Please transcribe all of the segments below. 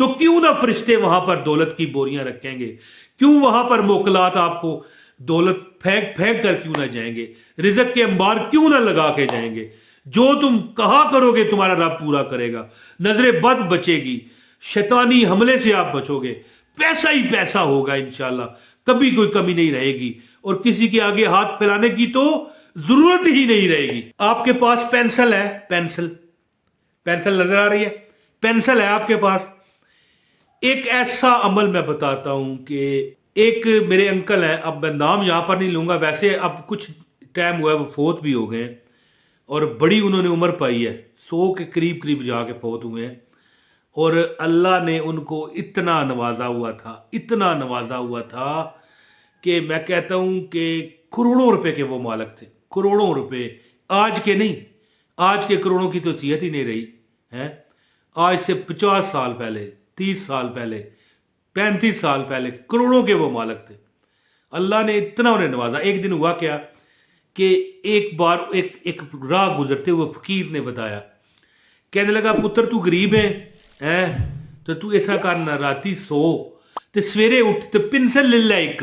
تو क्यों ना फरिश्ते वहां पर दौलत की बोरियां रखेंगे, क्यों वहां पर मोकलात आपको दौलत फेंक फेंक कर क्यों ना जाएंगे, रिजक के अंबार क्यों ना लगा के जाएंगे। जो तुम कहा करोगे तुम्हारा रब पूरा करेगा, नजरे बद बचेगी, शैतानी हमले से आप बचोगे, पैसा ही पैसा होगा इंशाल्लाह, कभी कोई कमी नहीं रहेगी, और किसी के आगे हाथ फैलाने की तो जरूरत ही नहीं रहेगी। आपके पास पेंसिल है, पेंसिल पेंसिल नजर आ रही है, पेंसिल है आपके पास। एक ऐसा अमल मैं बताता हूं कि एक मेरे अंकल हैं, अब मैं नाम यहां पर नहीं लूंगा, वैसे अब कुछ टाइम हुआ है वो फोत भी हो गए हैं, और बड़ी उन्होंने उम्र पाई है, 100 के करीब करीब जाके फोत हुए हैं। और अल्लाह ने उनको इतना नवाजा हुआ था, इतना नवाजा हुआ था कि मैं कहता हूं कि करोड़ों रुपए के वो मालिक थे, करोड़ों रुपए। आज के नहीं, आज के करोड़ों की तो सीहत ही नहीं रही है। आज से 50 साल पहले, 30 साल पहले, 35 साल पहले करोड़ों के वो मालिक थे। अल्लाह ने इतना उन्हें नवाजा। एक दिन हुआ क्या कि एक बार एक राह गुजरते हुए फकीर ने बताया, कहने लगा पुत्र तू गरीब है तो तू ऐसा करना, राती सो ते सवेरे उठ ते पेंसिल ले ला एक।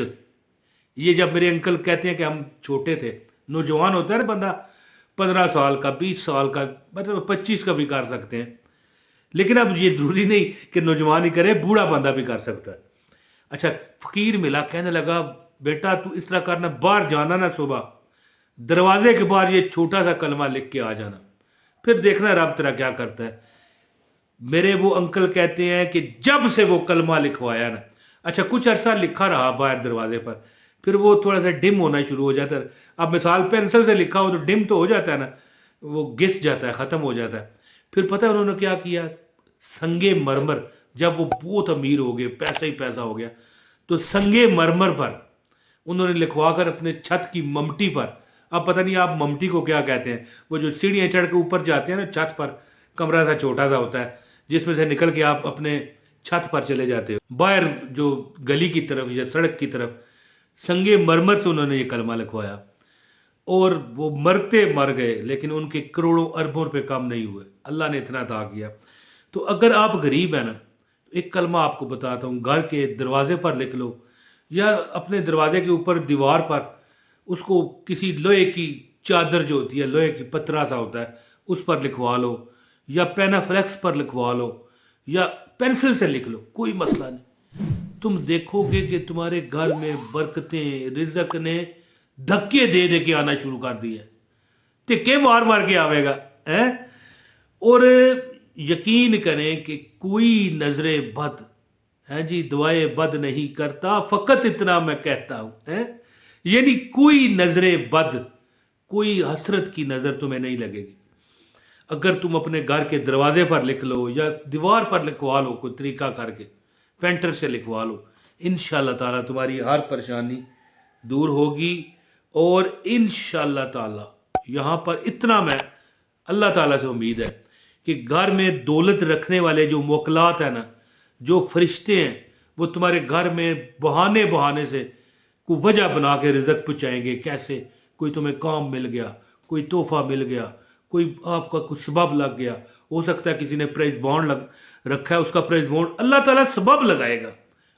ये जब मेरे अंकल कहते हैं कि हम छोटे थे, नौजवान होता है ना बंदा, 15 साल का, 20 साल का, मतलब 25 का भी कर सकते हैं, लेकिन अब ये जरूरी नहीं कि नौजवान ही करे, बूढ़ा बंदा भी कर सकता है। अच्छा, फकीर मिला, कहने लगा बेटा तू इस तरह करना, बाहर जाना ना सुबह, दरवाजे के बाहर ये छोटा सा कलमा लिख के आ जाना, फिर देखना रब तेरा क्या करता है। मेरे वो अंकल कहते हैं कि जब से वो कलमा लिखवाया ना, अच्छा कुछ अरसा लिखा रहा बाहर दरवाजे पर, फिर वो थोड़ा सा डिम होना शुरू हो जाता है। अब मिसाल पेंसिल से लिखा हो तो डिम तो हो जाता है ना, वो घिस जाता है, खत्म हो जाता है। फिर पता है उन्होंने क्या किया, संगे मरमर, जब वो बहुत अमीर हो गए, पैसा ही पैसा हो गया, तो संगे मरमर पर उन्होंने लिखवा कर अपने छत की ममटी पर, अब पता नहीं आप ममटी को क्या कहते हैं, वो जो सीढ़ियाँ चढ़ के ऊपर जाते हैं ना छत पर, कमरा सा छोटा सा होता है जिसमें से निकल के आप अपने छत पर चले जाते हो, बाहर जो गली की तरफ या सड़क की तरफ, संगे मरमर से उन्होंने ये कलमा लिखवाया। और वो मरते मर गए, लेकिन उनके करोड़ों अरबों रुपए कम नहीं हुए, अल्लाह ने इतना अता किया। तो अगर आप गरीब हैं ना, तो एक कलमा आपको बताता हूँ, घर के दरवाजे पर लिख लो, या अपने दरवाजे के ऊपर दीवार पर उसको किसी लोहे की चादर जो होती है, लोहे की पतरा सा होता है, उस पर लिखवा लो, या पेनाफ्लेक्स पर लिखवा लो, या पेंसिल से लिख लो, कोई मसला नहीं। तुम देखोगे कि तुम्हारे घर में बरकतें, रिजक ने धक्के दे दे के आना शुरू कर दिया, धिक्के मार मार के आवेगा है। और यकीन करें कि कोई नजरे बद है जी, दुआए बद नहीं करता, फकत इतना मैं कहता हूं है, यानी कोई नजरे बद, कोई हसरत की नजर तुम्हें नहीं लगेगी। अगर तुम अपने घर के दरवाजे पर लिख लो या दीवार पर लिखवा लो, कोई तरीका करके पेंटर से लिखवा लो, इंशाल्लाह ताला तुम्हारी हर परेशानी दूर होगी। और इंशाल्लाह ताला यहाँ पर इतना मैं अल्लाह ताला से उम्मीद है कि घर में दौलत रखने वाले जो मोकलात है ना, जो फरिश्ते हैं, वो तुम्हारे घर में बहाने बहाने से कोई वजह बना के रिजक पहुँचाएंगे। कैसे, कोई तुम्हें काम मिल गया, कोई तोहफा मिल गया, कोई आपका कुछ सबब लग गया, हो सकता है किसी ने प्राइज बॉन्ड लग रखा है, उसका प्राइज बॉन्ड अल्लाह ताला सबब लगाएगा।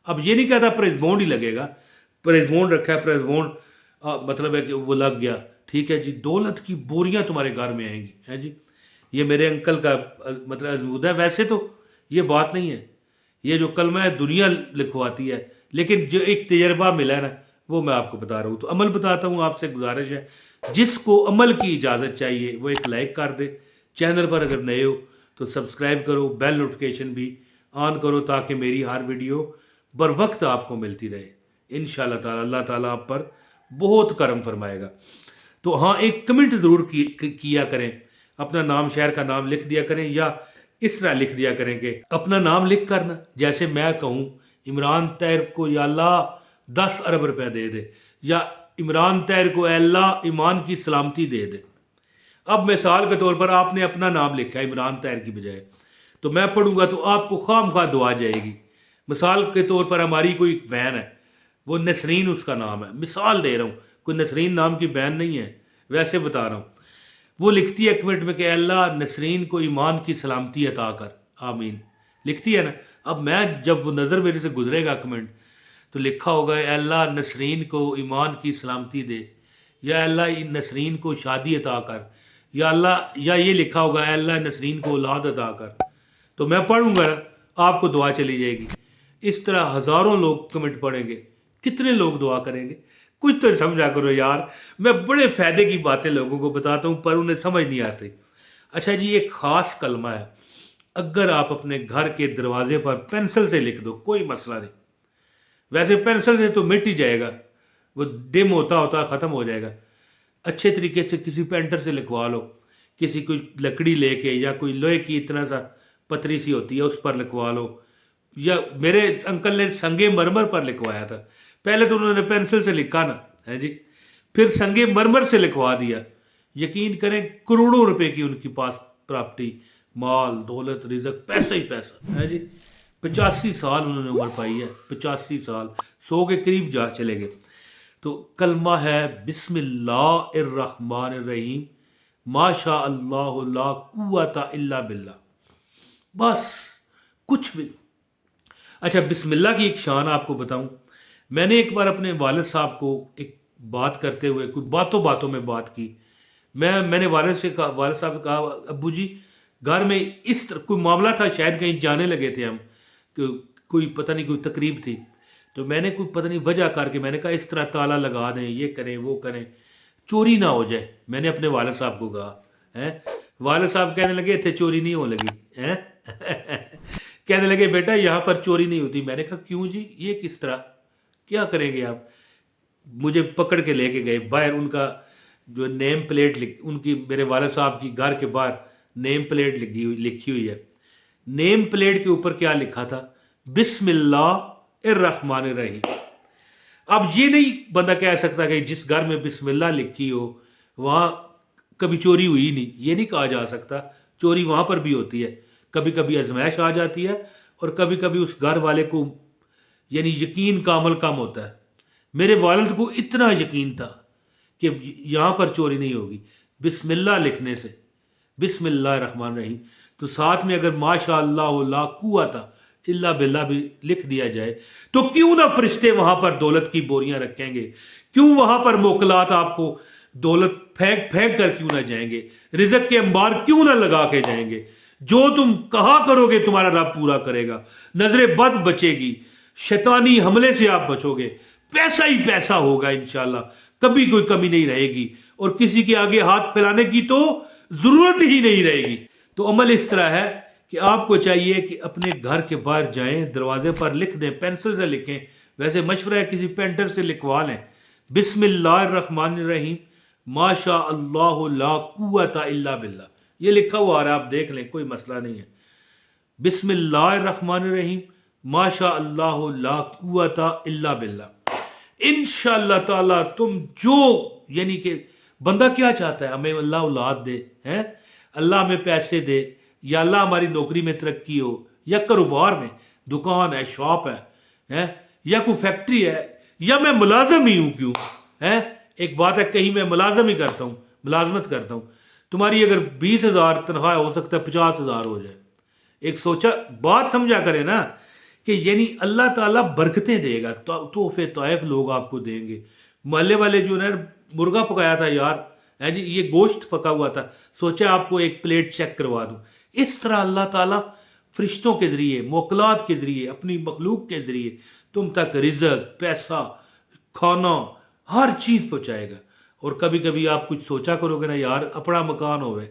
अब ये नहीं कहता प्राइज बॉन्ड ही लगेगा, प्राइज बॉन्ड रखा है, प्राइज बॉन्ड मतलब है कि वो लग गया, ठीक है जी, दौलत की बोरियां तुम्हारे घर में आएंगी है जी। ये मेरे अंकल का मतलब अजूद है, वैसे तो ये बात नहीं है, ये जो कलमा है दुनिया लिखवाती है, लेकिन जो एक तजर्बा मिला है ना, वो मैं आपको बता रहा हूँ। तो अमल बताता हूँ, आपसे गुजारिश है, जिसको अमल की इजाज़त चाहिए वो एक लाइक कर दे, चैनल पर अगर नए हो तो सब्सक्राइब करो, बेल नोटिफिकेशन भी ऑन करो, ताकि मेरी हर वीडियो बर वक्त आपको मिलती रहे। इंशाल्लाह ताला अल्लाह ताला आप पर बहुत करम फरमाएगा। तो हाँ, एक कमेंट ज़रूर किया करें, अपना नाम, शहर का नाम लिख दिया करें, या इस तरह लिख दिया करें कि अपना नाम लिख करना, जैसे मैं कहूँ इमरान तैर को या अल्लाह 10 अरब रुपया दे दे, या इमरान तैर को अल्लाह ईमान की सलामती दे दे। अब मिसाल के तौर पर आपने अपना नाम लिखा है इमरान तैर की बजाय, तो मैं पढ़ूंगा तो आपको खामखा दुआ जाएगी। मिसाल के तौर पर हमारी कोई बहन है, वो नसरीन उसका नाम है, मिसाल दे रहा हूँ, कोई नसरीन नाम की बहन नहीं है, वैसे बता रहा हूँ। वो लिखती है कमेंट में कि अल्लाह नसरीन को ईमान की सलामती अता कर, आमीन, लिखती है ना। اب میں جب وہ نظر میرے سے گزرے گا کمنٹ تو لکھا ہوگا اے اللہ نسرین کو ایمان کی سلامتی دے، یا اللہ نسرین کو شادی عطا کر، یا اللہ، یا یہ لکھا ہوگا اے اللہ نسرین کو اولاد عطا کر، تو میں پڑھوں گا، آپ کو دعا چلی جائے گی۔ اس طرح ہزاروں لوگ کمنٹ پڑھیں گے، کتنے لوگ دعا کریں گے؟ کچھ تو سمجھا کرو یار، میں بڑے فائدے کی باتیں لوگوں کو بتاتا ہوں پر انہیں سمجھ نہیں آتی۔ اچھا جی، ایک خاص کلمہ ہے، اگر آپ اپنے گھر کے دروازے پر پینسل سے لکھ دو کوئی مسئلہ نہیں، ویسے پینسل سے تو مٹ ہی جائے گا، وہ ڈم ہوتا ہوتا ختم ہو جائے گا، اچھے طریقے سے کسی پینٹر سے لکھوا لو، کسی کوئی لکڑی لے کے یا کوئی لوہے کی اتنا سا پتری سی ہوتی ہے اس پر لکھوا لو، یا میرے انکل نے سنگے مرمر پر لکھوایا تھا، پہلے تو انہوں نے پینسل سے لکھا نا ہے جی، پھر سنگے مرمر سے لکھوا دیا، یقین کریں کروڑوں روپے کی ان کے پاس پراپرٹی، مال دولت رزق پیسہ ہی پیسہ ہے جی، 85 سال انہوں نے عمر پائی ہے، 85 سال، 100 کے قریب جا چلے گئے۔ تو کلمہ ہے بسم اللہ الرحمن الرحیم، ما شاء اللہ لا قوت الا باللہ، بس کچھ بھی۔ اچھا بسم اللہ کی ایک شان آپ کو بتاؤں، میں نے ایک بار اپنے والد صاحب کو ایک بات کرتے ہوئے کوئی باتوں باتوں میں بات کی، میں نے والد صاحب سے کہا ابو جی گھر میں اس طرح کوئی معاملہ تھا، شاید کہیں جانے لگے تھے ہم، کوئی پتہ نہیں کوئی تقریب تھی، تو میں نے کوئی پتہ نہیں وجہ کر کے میں نے کہا اس طرح تالا لگا دیں، یہ کریں وہ کریں، چوری نہ ہو جائے، میں نے اپنے والد صاحب کو کہا ہیں، والد صاحب کہنے لگے تھے چوری نہیں ہو لگی ہیں کہنے لگے بیٹا یہاں پر چوری نہیں ہوتی، میں نے کہا کیوں جی، یہ کس طرح، کیا کریں گے آپ؟ مجھے پکڑ کے لے کے گئے باہر، ان کا جو نیم پلیٹ ان کی میرے والد صاحب کی گھر کے باہر نیم پلیٹ لکھی ہوئی ہے، نیم پلیٹ کے اوپر کیا لکھا تھا؟ بسم اللہ الرحمن الرحیم۔ اب یہ نہیں بندہ کہہ سکتا کہ جس گھر میں بسم اللہ لکھی ہو وہاں کبھی چوری ہوئی نہیں، یہ نہیں کہا جا سکتا، چوری وہاں پر بھی ہوتی ہے، کبھی کبھی آزمائش آ جاتی ہے، اور کبھی کبھی اس گھر والے کو یعنی یقین کا عمل کم ہوتا ہے۔ میرے والد کو اتنا یقین تھا کہ یہاں پر چوری نہیں ہوگی، بسم اللہ لکھنے سے، بسم اللہ الرحمن الرحیم، تو ساتھ میں اگر ماشاء اللہ لا قوت الا باللہ بھی لکھ دیا جائے تو کیوں نہ فرشتے وہاں پر دولت کی بوریاں رکھیں گے، کیوں وہاں پر موکلات آپ کو دولت پھینک پھینک کر کیوں نہ جائیں گے، رزق کے انبار کیوں نہ لگا کے جائیں گے، جو تم کہا کرو گے تمہارا رب پورا کرے گا، نظر بد بچے گی، شیطانی حملے سے آپ بچو گے، پیسہ ہی پیسہ ہوگا انشاءاللہ، کبھی کوئی کمی نہیں رہے گی، اور کسی کے آگے ہاتھ پھیلانے کی تو ضرورت ہی نہیں رہے گی۔ تو عمل اس طرح ہے کہ آپ کو چاہیے کہ اپنے گھر کے باہر جائیں، دروازے پر لکھ دیں، پینسل سے لکھیں، ویسے مشورہ ہے کسی پینٹر سے لکھوا لیں، بسم اللہ الرحمن الرحیم ما شاء اللہ لا قوت الا باللہ، یہ لکھا ہوا ہے آپ دیکھ لیں، کوئی مسئلہ نہیں ہے، بسم اللہ الرحمن الرحیم ما شاء اللہ لا قوت الا باللہ، انشاءاللہ تعالی تم جو یعنی کہ بندہ کیا چاہتا ہے، ہمیں اللہ اولاد دے ہیں، اللہ ہمیں پیسے دے، یا اللہ ہماری نوکری میں ترقی ہو، یا کاروبار میں دکان ہے شاپ ہے یا کوئی فیکٹری ہے، یا میں ملازم ہی ہوں کیوں ہے، ایک بات ہے کہیں میں ملازم ہی کرتا ہوں، ملازمت کرتا ہوں، تمہاری اگر 20,000 تنخواہ ہو سکتا ہے 50,000 ہو جائے، ایک سوچا بات سمجھا کرے نا کہ یعنی اللہ تعالیٰ برکتیں دے گا، تحفے طائف لوگ آپ کو دیں گے، محلے والے جو نا مرغا پکایا تھا یار ہے جی، یہ گوشت پکا ہوا تھا، سوچا آپ کو ایک پلیٹ چیک کروا دوں، اس طرح اللہ تعالیٰ فرشتوں کے ذریعے، موکلات کے ذریعے، اپنی مخلوق کے ذریعے تم تک رزق، پیسہ، کھانا، ہر چیز پہنچائے گا۔ اور کبھی کبھی آپ کچھ سوچا کرو گے نا یار اپنا مکان ہوئے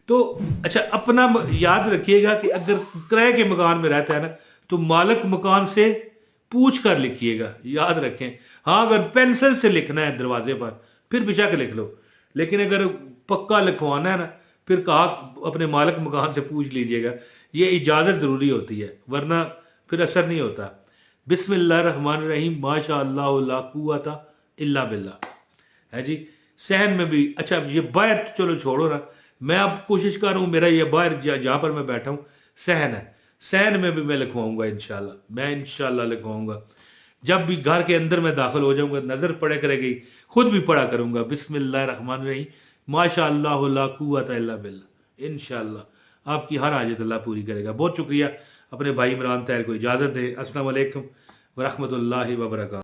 تو اچھا اپنا یاد رکھیے گا کہ اگر کرائے کے مکان میں رہتا ہے نا تو مالک مکان سے پوچھ کر لکھیے گا، یاد رکھیں، ہاں اگر پینسل سے لکھنا ہے دروازے پر پھر بچا کے لکھ لو، لیکن اگر پکا لکھوانا ہے نا پھر کہا اپنے مالک مکان سے پوچھ لیجئے گا، یہ اجازت ضروری ہوتی ہے ورنہ پھر اثر نہیں ہوتا۔ بسم اللہ الرحمن الرحیم ما شاء اللہ لا قوت الا باللہ ہے جی۔ صحن میں بھی اچھا یہ باہر چلو چھوڑو نا، میں اب کوشش کر رہا ہوں، میرا یہ باہر جہاں پر میں بیٹھا ہوں صحن ہے، صحن میں بھی میں لکھواؤں گا انشاءاللہ، میں انشاءاللہ لکھواؤں گا، جب بھی گھر کے اندر میں داخل ہو جاؤں گا نظر پڑے کرے گی، خود بھی پڑھا کروں گا بسم اللہ الرحمن الرحیم ما شاء اللہ لا قوت الا باللہ، انشاءاللہ آپ کی ہر حاجت اللہ پوری کرے گا۔ بہت شکریہ، अपने भाई इमरान तैर को इजाज़त दे। अस्सलाम वालेकुम वरहमतुल्लाहि वबरकातुहू।